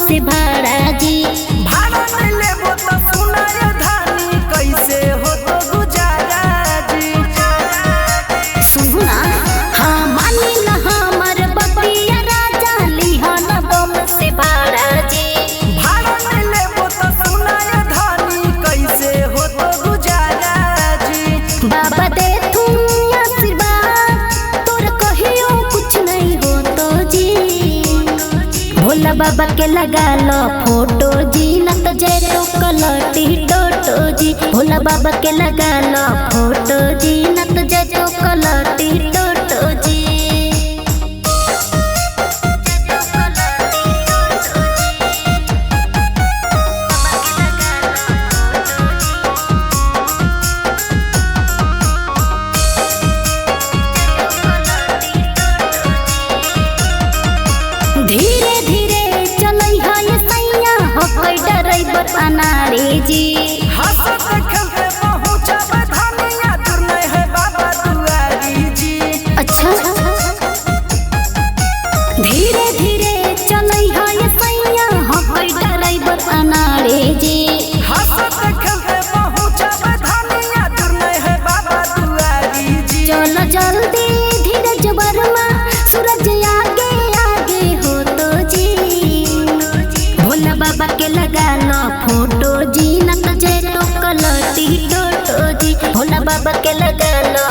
से भाड़ा जी। भाड़ा नहीं लेबो तो सुनाय धानी कैसे हो तो गुजारा जी। सुना हाँ मानी न हमर बबिया राजा लिहन बम से भाड़ा जी। भाड़ा नहीं लेबो तो सुनाय धानी कैसे हो तो गुजारा जी। बाबा दे तू आशीर्वाद तोर कहियो कुछ नहीं हो तो जी। भोला बाबा के लगा लो फोटो जी न तो जय तो कलटी टोटो जी। भोला बाबा के लगा लो फोटो जी न तो जय तो कलटी टोटो जी। धीरे धीरे चलई है ये सैया हो कोई ड्राइवर अनारे जी। हंसत खेलते पहुँचब धनिया दूर नहीं है बाबा दुआरी जी। अच्छा धीरे धीरे चलई है ये सैया हो कोई ड्राइवर अनारे जी। हंसत खेलते पहुँचब धनिया दूर नहीं है बाबा दुआरी जी। चलो जल्दी धीरज वर्मा सूरज आगे आगे हो तो जी। भोला बाबा के लगा लो फोटो जी न तो जय तो कलटी टोटो जी। भोला बाबा के लगा लो